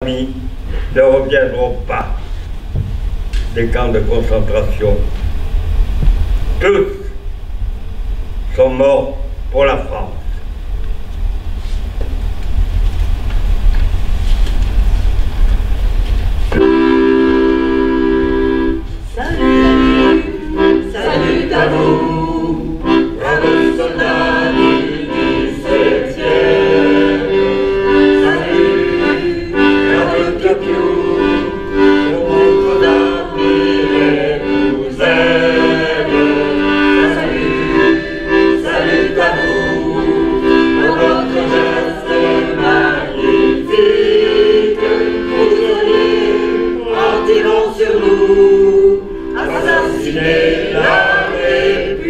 familles ne reviendront pas des camps de concentration. Tous sont morts pour la France. Salut, salut à vous, braves soldats du 17e. Salut, braves Tokyo, pour votre avenir vous aime. Salut à vous, pour votre geste magnifique. Vous soyez en tirant sur nous, assassiner la République.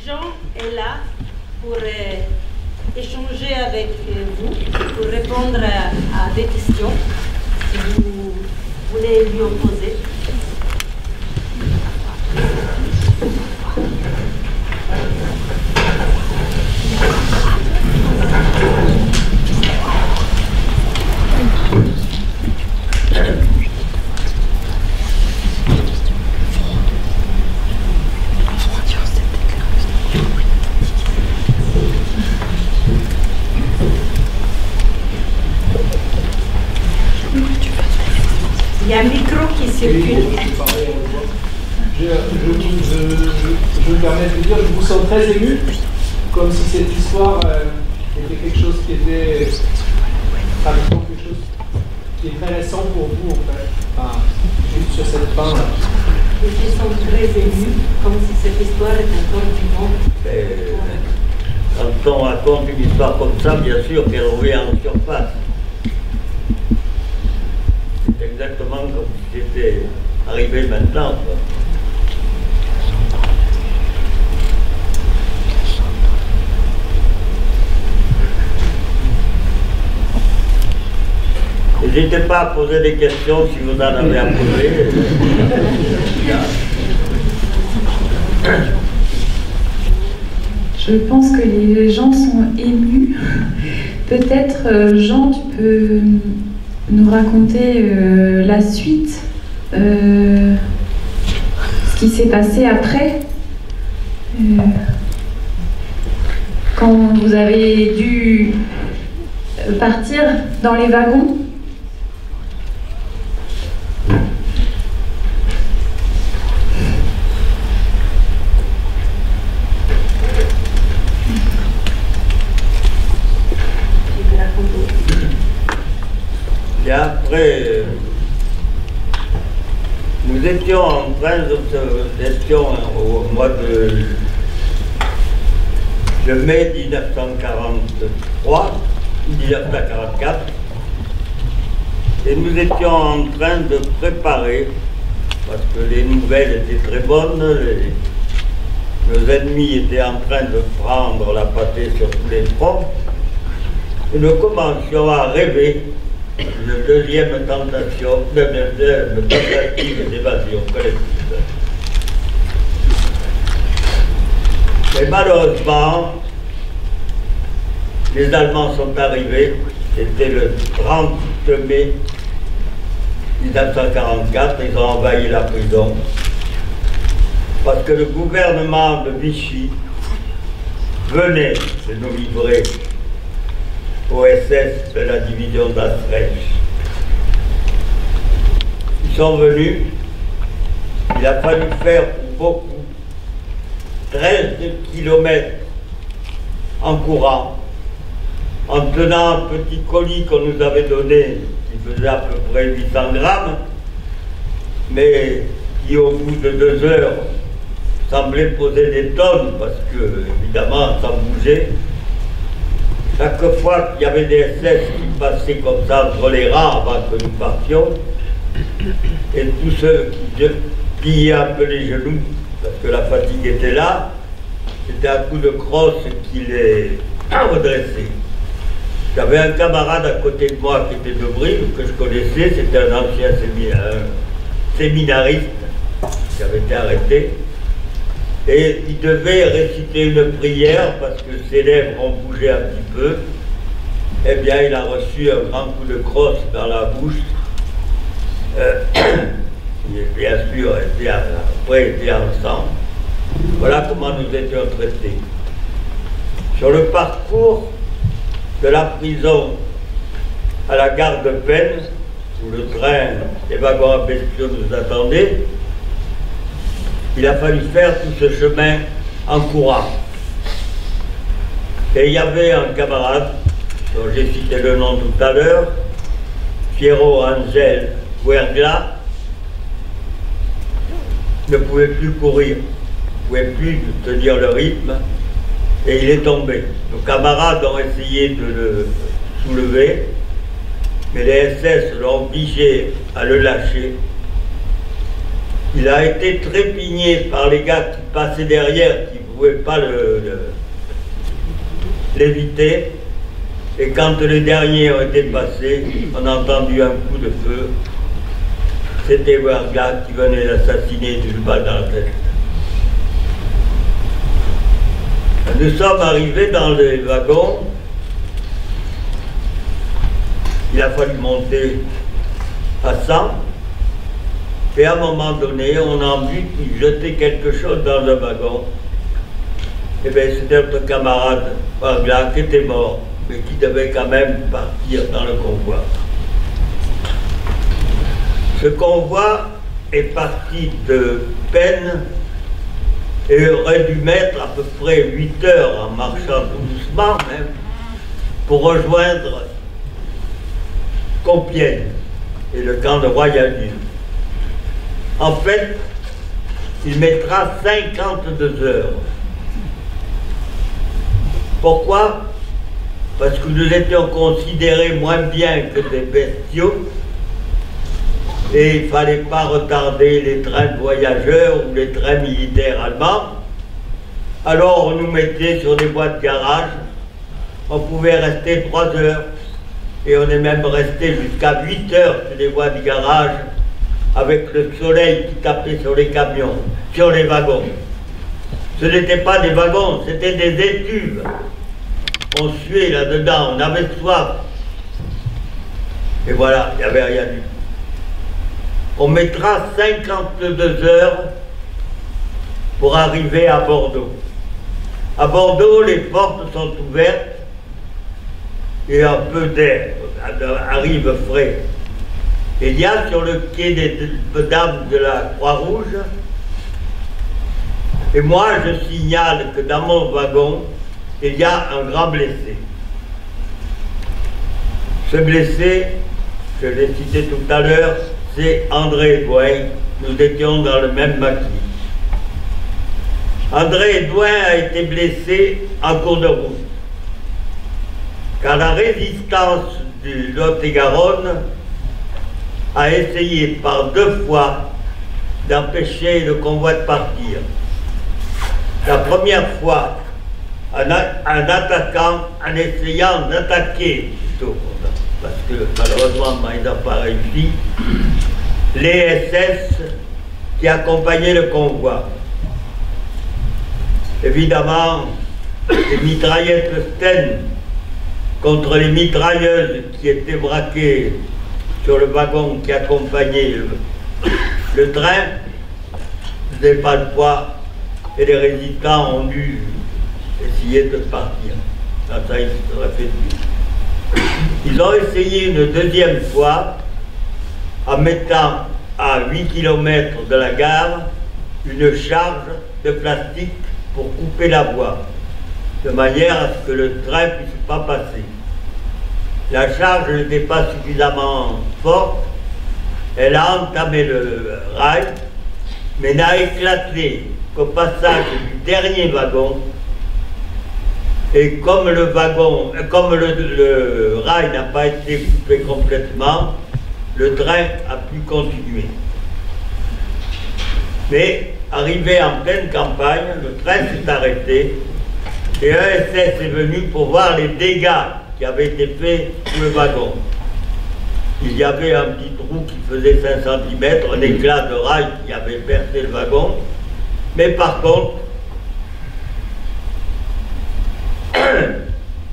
Jean est là pour échanger avec vous, pour répondre à des questions si vous voulez lui en poser. Il y a un micro qui circule. Je me permets de vous dire, je vous sens très ému, comme si cette histoire était quelque chose qui était, quelque chose qui est très récent pour vous, en fait. Enfin, juste sur cette fin là. Je me sens très ému, comme si cette histoire était encore vivante. Quand on raconte une histoire comme ça, bien sûr qu'elle revient en surface. C'est exactement comme si c'était arrivé maintenant, quoi. N'hésitez pas à poser des questions si vous en avez à poser. Je pense que les gens sont émus. Peut-être, Jean, tu peux nous raconter la suite, ce qui s'est passé après, quand vous avez dû partir dans les wagons. Et après, nous étions en train au mois de mai 1944, et nous étions en train de préparer, parce que les nouvelles étaient très bonnes, nos ennemis étaient en train de prendre la pâtée sur tous les fronts, et nous commencions à rêver une deuxième tentative d'évasion collective. Mais malheureusement, les Allemands sont arrivés, c'était le 30 mai 1944, ils ont envahi la prison, parce que le gouvernement de Vichy venait de nous livrer au SS de la division d'Astreich. Ils sont venus, il a fallu faire pour beaucoup 13 kilomètres en courant, en tenant un petit colis qu'on nous avait donné, qui faisait à peu près 800 grammes, mais qui au bout de 2 heures semblait poser des tonnes, parce que évidemment sans bouger. Chaque fois qu'il y avait des SS qui passaient comme ça entre les rangs avant que nous partions, et tous ceux qui pliaient un peu les genoux, parce que la fatigue était là, c'était un coup de crosse qui les redressait. J'avais un camarade à côté de moi qui était de Brive, que je connaissais, c'était un ancien séminariste qui avait été arrêté. Et il devait réciter une prière parce que ses lèvres ont bougé un petit peu. Eh bien, il a reçu un grand coup de crosse dans la bouche. Bien sûr, après, il était en sang. Voilà comment nous étions traités. Sur le parcours de la prison à la gare de Peine, où le train, les wagons à bestiaux nous attendaient, il a fallu faire tout ce chemin en courant. Et il y avait un camarade, dont j'ai cité le nom tout à l'heure, Piero Angel Huergla, ne pouvait plus courir, ne pouvait plus tenir le rythme, et il est tombé. Nos camarades ont essayé de le soulever, mais les SS l'ont obligé à le lâcher. Il a été trépigné par les gars qui passaient derrière, qui ne pouvaient pas l'éviter. Et quand les derniers ont été passés, on a entendu un coup de feu. C'était Huergla qui venait d'assassiner d'une balle dans la tête. Nous sommes arrivés dans les wagons. Il a fallu monter à 100. Et à un moment donné, on a vu qu'il jetait quelque chose dans le wagon. Et bien, c'était notre camarade Huergla qui était mort, mais qui devait quand même partir dans le convoi. Ce convoi est parti de Peine et aurait dû mettre à peu près 8 heures en marchant tout doucement même pour rejoindre Compiègne et le camp de Royalville. En fait, il mettra 52 heures. Pourquoi? Parce que nous étions considérés moins bien que des bestiaux et il ne fallait pas retarder les trains de voyageurs ou les trains militaires allemands. Alors on nous mettait sur des boîtes de garage, on pouvait rester 3 heures et on est même resté jusqu'à 8 heures sur des boîtes de garage avec le soleil qui tapait sur les camions, sur les wagons. Ce n'étaient pas des wagons, c'était des étuves. On suait là-dedans, on avait soif. Et voilà, il n'y avait rien du tout. On mettra 52 heures pour arriver à Bordeaux. À Bordeaux, les portes sont ouvertes et un peu d'air arrive frais. Il y a sur le quai des dames de la Croix-Rouge, et moi je signale que dans mon wagon, il y a un grand blessé. Ce blessé, je l'ai cité tout à l'heure, c'est André Edouin. Nous étions dans le même maquis. André Edouin a été blessé en cours de route, car la résistance du Lot-et-Garonne a essayé par 2 fois d'empêcher le convoi de partir. La première fois, en attaquant, en essayant d'attaquer, plutôt, parce que malheureusement ils n'ont pas réussi, les SS qui accompagnaient le convoi. Évidemment, les mitraillettes Sten contre les mitrailleuses qui étaient braquées sur le wagon qui accompagnait le train, faisaient pas le poids et les résistants ont dû essayer de partir. Ça ils se seraient fait tuer. Ils ont essayé une deuxième fois en mettant à 8 km de la gare une charge de plastique pour couper la voie, de manière à ce que le train ne puisse pas passer. La charge n'était pas suffisamment forte, elle a entamé le rail, mais n'a éclaté qu'au passage du dernier wagon, Et comme le wagon, comme le rail n'a pas été coupé complètement, le train a pu continuer. Mais arrivé en pleine campagne, le train s'est arrêté et un SS est venu pour voir les dégâts qui avaient été faits sur le wagon. Il y avait un petit trou qui faisait 5 cm, un éclat de rail qui avait percé le wagon, mais par contre,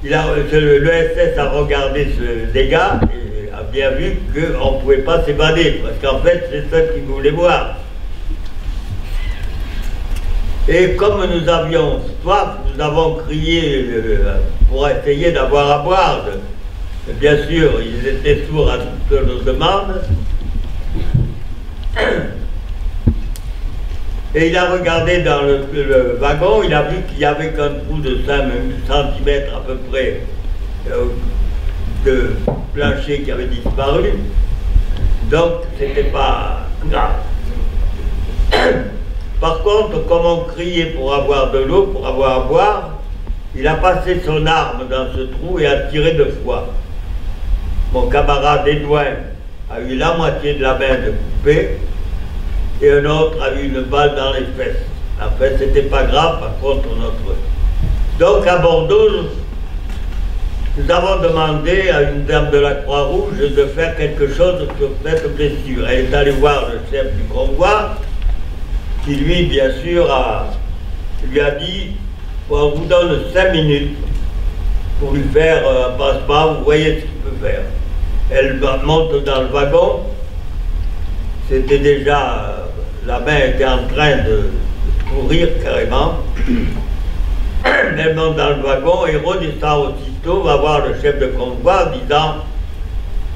le SS a regardé ce dégât et a bien vu qu'on ne pouvait pas s'évader, parce qu'en fait, c'est ça qu'il voulait voir. Et comme nous avions soif, nous avons crié pour essayer d'avoir à boire. Bien sûr, ils étaient sourds à toutes nos demandes. Et il a regardé dans le wagon, il a vu qu'il y avait qu'un trou de 5 cm à peu près de plancher qui avait disparu. Donc, c'était pas grave. Par contre, comme on criait pour avoir de l'eau, pour avoir à boire, il a passé son arme dans ce trou et a tiré 2 fois. Mon camarade Edouin a eu la moitié de la main de coupée et un autre a eu une balle dans les fesses. En fait, c'était pas grave, par contre, notre... Donc, à Bordeaux, nous avons demandé à une dame de la Croix-Rouge de faire quelque chose sur cette blessure. Elle est allée voir le chef du convoi, qui lui, bien sûr, lui a dit bon, on vous donne 5 minutes pour lui faire un pansement, vous voyez ce qu'il peut faire. Elle monte dans le wagon, c'était déjà, la main était en train de courir carrément. Elle monte dans le wagon et redescend aussitôt, va voir le chef de convoi en disant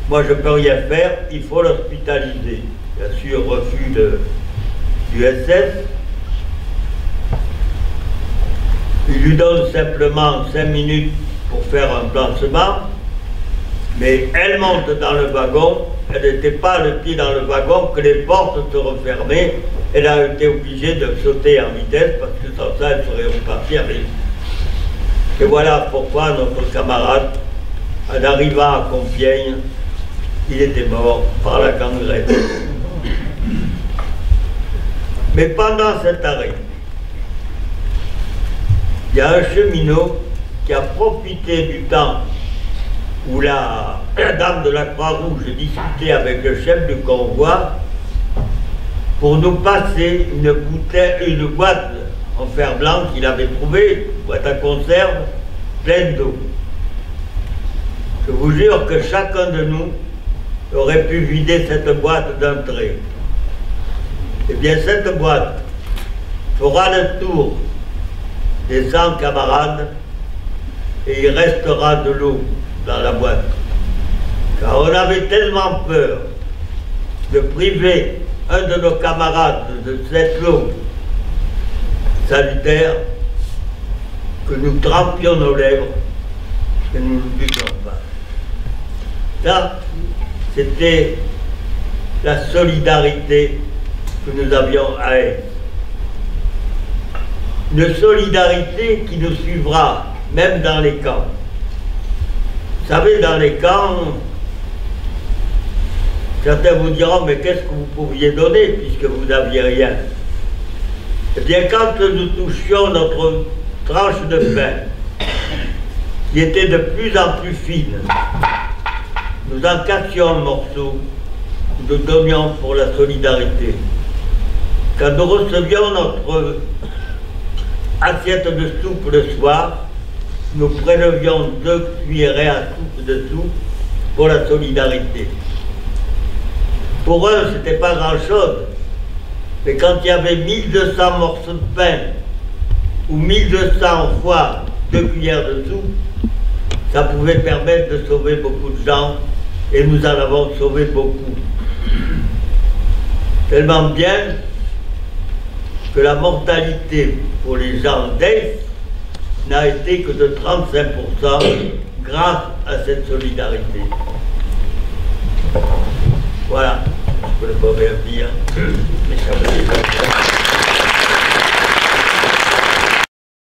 moi je ne peux rien faire, il faut l'hospitaliser. Bien sûr, refus du SS. Il lui donne simplement 5 minutes pour faire un pansement, mais elle monte dans le wagon, elle n'était pas le pied dans le wagon, que les portes se refermaient, elle a été obligée de sauter en vitesse parce que sans ça elle serait repartie avec. Et voilà pourquoi notre camarade, en arrivant à Compiègne, il était mort par la gangrène. Mais pendant cet arrêt, il y a un cheminot qui a profité du temps où la dame de la Croix-Rouge discutait avec le chef du convoi pour nous passer une boîte en fer blanc qu'il avait trouvée, une boîte à conserve pleine d'eau. Je vous jure que chacun de nous aurait pu vider cette boîte d'un trait. Eh bien, cette boîte fera le tour des 100 camarades et il restera de l'eau dans la boîte. Car on avait tellement peur de priver un de nos camarades de cette eau salutaire que nous trempions nos lèvres et nous ne buvions pas. Ça, c'était la solidarité que nous avions à être. Une solidarité qui nous suivra même dans les camps. Vous savez, dans les camps, certains vous diront, mais qu'est-ce que vous pouviez donner puisque vous n'aviez rien? Eh bien, quand nous touchions notre tranche de pain, qui était de plus en plus fine, nous en cassions un morceau, nous donnions pour la solidarité. Quand nous recevions notre assiette de soupe le soir, nous prélevions 2 cuillerées à soupe de soupe pour la solidarité. Pour eux, ce n'était pas grand-chose, mais quand il y avait 1200 morceaux de pain ou 1200 fois 2 cuillères de soupe, ça pouvait permettre de sauver beaucoup de gens et nous en avons sauvé beaucoup. Tellement bien que la mortalité pour les gens d'Aix n'a été que de 35% grâce à cette solidarité. Voilà, je ne peux pas bien dire, mais ça me dit.